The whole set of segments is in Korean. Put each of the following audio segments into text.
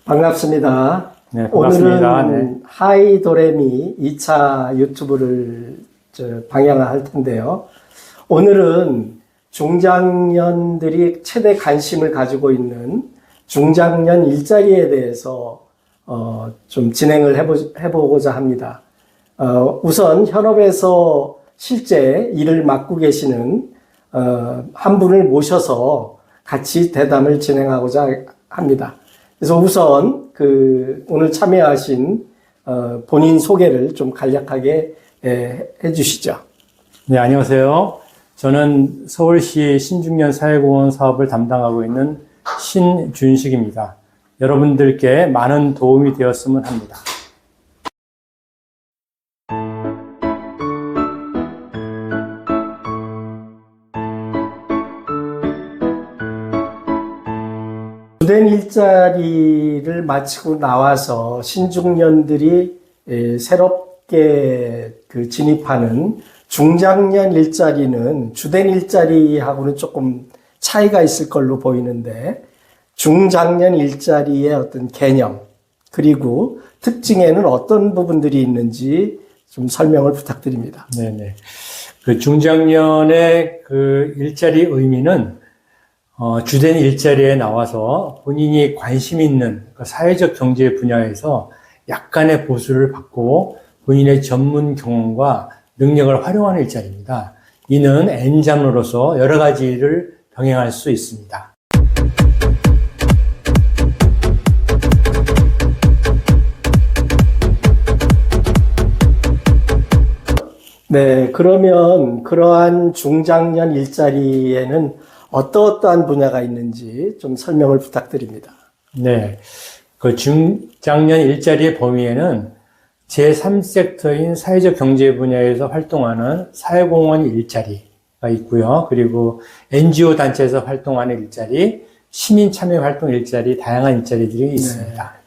반갑습니다. 네, 반갑습니다. 오늘은 하이도레미 2차 유튜브를 방영할 텐데요. 오늘은 중장년들이 최대 관심을 가지고 있는 중장년 일자리에 대해서 좀 진행을 해보고자 합니다. 우선 현업에서 실제 일을 맡고 계시는 한 분을 모셔서 같이 대담을 진행하고자 합니다. 그래서 우선 오늘 참여하신 본인 소개를 좀 간략하게 해 주시죠. 네, 안녕하세요. 저는 서울시 신중년 사회공헌 사업을 담당하고 있는 신준식입니다. 여러분들께 많은 도움이 되었으면 합니다. 주된 일자리를 마치고 나와서 신중년들이 새롭게 진입하는 중장년 일자리는 주된 일자리하고는 조금 차이가 있을 걸로 보이는데, 중장년 일자리의 어떤 개념 그리고 특징에는 어떤 부분들이 있는지 좀 설명을 부탁드립니다. 네네. 중장년의 일자리 의미는 주된 일자리에 나와서 본인이 관심 있는 사회적 경제 분야에서 약간의 보수를 받고 본인의 전문 경험과 능력을 활용하는 일자리입니다. 이는 N잡로서 여러 가지를 병행할 수 있습니다. 네, 그러면 그러한 중장년 일자리에는 어떠한 분야가 있는지 좀 설명을 부탁드립니다. 네. 중장년 일자리의 범위에는 제3섹터인 사회적 경제 분야에서 활동하는 사회공헌 일자리가 있고요. 그리고 NGO 단체에서 활동하는 일자리, 시민 참여 활동 일자리, 다양한 일자리들이 있습니다. 네.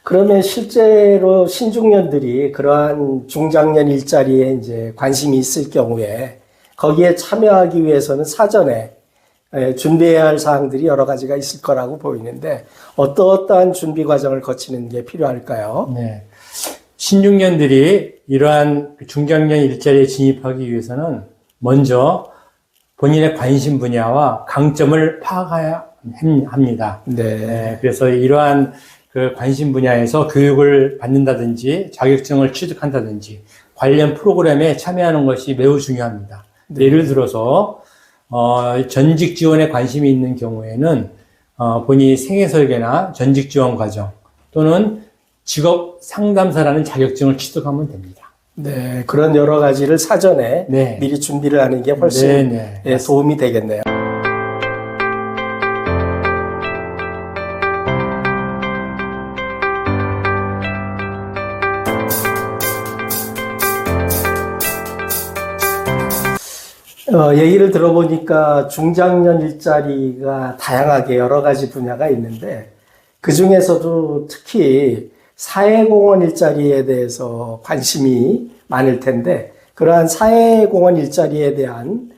그러면 실제로 신중년들이 그러한 중장년 일자리에 이제 관심이 있을 경우에 거기에 참여하기 위해서는 사전에 준비해야 할 사항들이 여러 가지가 있을 거라고 보이는데, 어떠한 준비 과정을 거치는 게 필요할까요? 네. 신중년들이 이러한 중장년 일자리에 진입하기 위해서는 먼저 본인의 관심 분야와 강점을 파악해야 합니다. 네. 그래서 이러한 관심 분야에서 교육을 받는다든지 자격증을 취득한다든지 관련 프로그램에 참여하는 것이 매우 중요합니다. 네. 예를 들어서 전직 지원에 관심이 있는 경우에는 본인이 생애설계나 전직 지원 과정 또는 직업 상담사라는 자격증을 취득하면 됩니다. 네, 그런 여러 가지를 사전에 네. 미리 준비를 하는 게 훨씬 도움이 되겠네요. 얘기를 들어보니까 중장년 일자리가 다양하게 여러 가지 분야가 있는데, 그 중에서도 특히 사회공헌 일자리에 대해서 관심이 많을 텐데, 그러한 사회공헌 일자리에 대한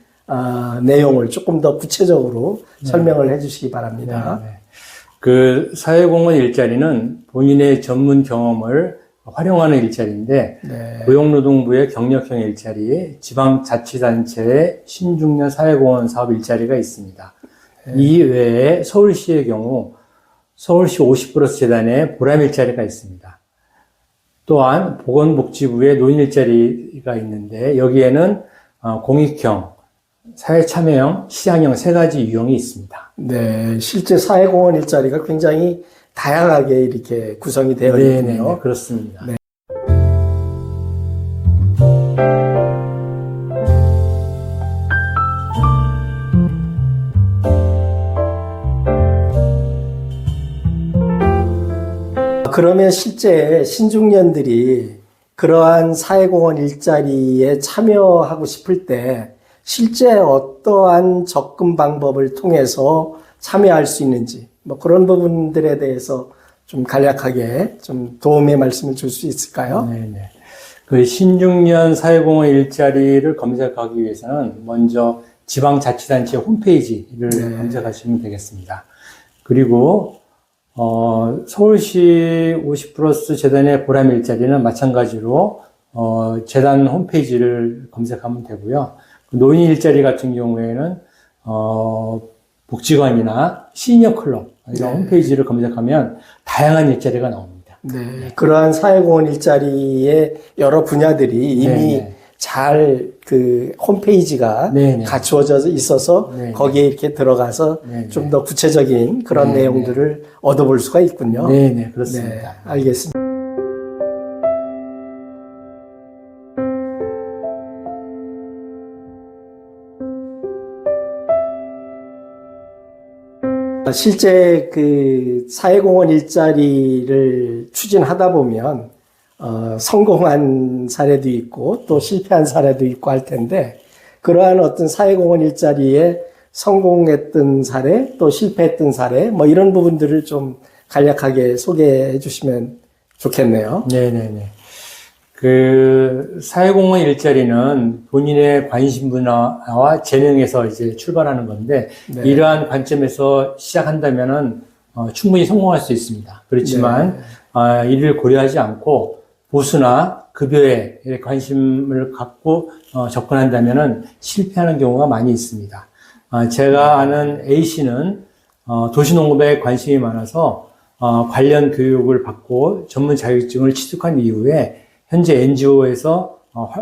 내용을 조금 더 구체적으로 설명을 해주시기 바랍니다. 네. 사회공헌 일자리는 본인의 전문 경험을 활용하는 일자리인데, 고용노동부의 경력형 일자리, 지방자치단체의 신중년 사회공헌 사업 일자리가 있습니다. 이 외에 서울시의 경우 서울시 50+ 재단의 보람 일자리가 있습니다. 또한 보건복지부의 노인 일자리가 있는데, 여기에는 공익형, 사회참여형, 시장형 세 가지 유형이 있습니다. 네, 실제 사회공헌 일자리가 굉장히 다양하게 이렇게 구성이 되어 있군요. 네, 그렇습니다. 네. 그러면 실제 신중년들이 그러한 사회공헌 일자리에 참여하고 싶을 때 실제 어떠한 접근 방법을 통해서 참여할 수 있는지, 그런 부분들에 대해서 좀 간략하게 좀 도움의 말씀을 줄 수 있을까요? 네네. 그 신중년 사회공헌 일자리를 검색하기 위해서는 먼저 지방자치단체 홈페이지를 네. 검색하시면 되겠습니다. 그리고 서울시 50+ 재단의 보람 일자리는 마찬가지로 재단 홈페이지를 검색하면 되고요. 노인 일자리 같은 경우에는 복지관이나 시니어 클럽 이런 홈페이지를 검색하면 다양한 일자리가 나옵니다. 네, 그러한 사회공헌 일자리의 여러 분야들이 이미 네네. 잘 그 홈페이지가 네네. 갖추어져 있어서 네네. 거기에 이렇게 들어가서 네네. 좀 더 구체적인 그런 네네. 내용들을 얻어볼 수가 있군요. 네네, 그렇습니다. 네, 알겠습니다. 실제 그 사회공헌 일자리를 추진하다 보면 성공한 사례도 있고 또 실패한 사례도 있고 할 텐데 그러한 어떤 사회공헌 일자리에 성공했던 사례 또 실패했던 사례 뭐 이런 부분들을 좀 간략하게 소개해 주시면 좋겠네요. 네네네. 그 사회공헌 일자리는 본인의 관심 분야와 재능에서 이제 출발하는 건데 네. 이러한 관점에서 시작한다면은 충분히 성공할 수 있습니다. 그렇지만 이를 고려하지 않고 보수나 급여에 관심을 갖고 접근한다면은 실패하는 경우가 많이 있습니다. 제가 아는 A 씨는 도시농업에 관심이 많아서 관련 교육을 받고 전문 자격증을 취득한 이후에 현재 NGO에서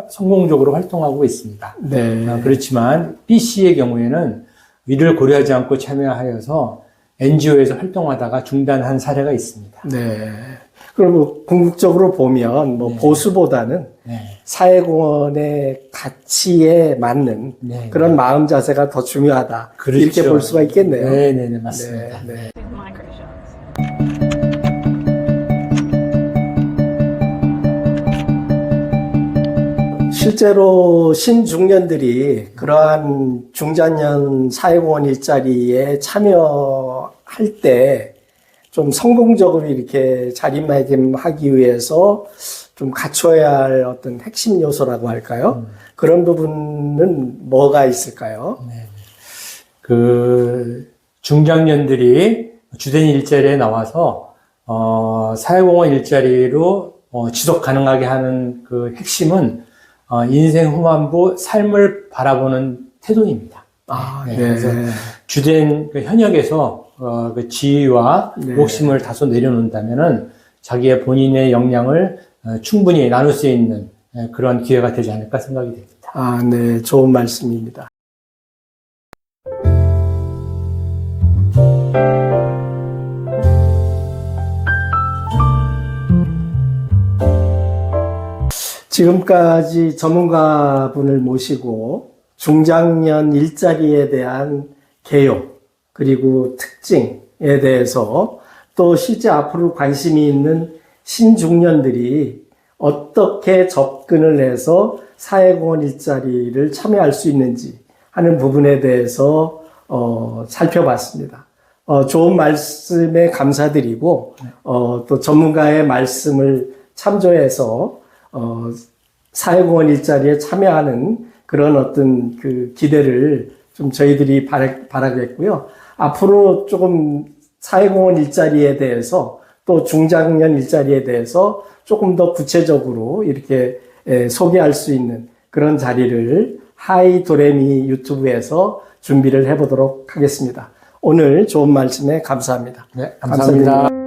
성공적으로 활동하고 있습니다. 네. 그렇지만 B 씨의 경우에는 이를 고려하지 않고 참여하여서 NGO에서 활동하다가 중단한 사례가 있습니다. 네. 그리고 궁극적으로 보면 뭐 보수보다는 네. 사회공헌의 가치에 맞는 네. 그런 마음 자세가 더 중요하다. 그렇죠. 이렇게 볼 수가 있겠네요. 네네네, 맞습니다. 네, 네. Microshot. 실제로 신중년들이 그러한 중장년 사회공헌 일자리에 참여할 때 좀 성공적으로 이렇게 자리매김하기 위해서 좀 갖춰야 할 어떤 핵심 요소라고 할까요? 그런 부분은 뭐가 있을까요? 그 중장년들이 주된 일자리에 나와서 사회공헌 일자리로 지속 가능하게 하는 그 핵심은 인생 후반부 삶을 바라보는 태도입니다. 네. 그래서 주된 그 현역에서 그 지위와 네. 욕심을 다소 내려놓는다면은 자기의 본인의 역량을 충분히 나눌 수 있는 그런 기회가 되지 않을까 생각이 됩니다. 네. 좋은 말씀입니다. 지금까지 전문가분을 모시고 중장년 일자리에 대한 개요, 그리고 특징에 대해서 또 실제 앞으로 관심이 있는 신중년들이 어떻게 접근을 해서 사회공헌 일자리를 참여할 수 있는지 하는 부분에 대해서 살펴봤습니다. 좋은 말씀에 감사드리고 또 전문가의 말씀을 참조해서 사회공헌 일자리에 참여하는 그런 어떤 그 기대를 좀 저희들이 바라겠고요. 앞으로 조금 사회공헌 일자리에 대해서 또 중장년 일자리에 대해서 조금 더 구체적으로 이렇게 소개할 수 있는 그런 자리를 하이도레미 유튜브에서 준비를 해보도록 하겠습니다. 오늘 좋은 말씀에 감사합니다. 네, 감사합니다.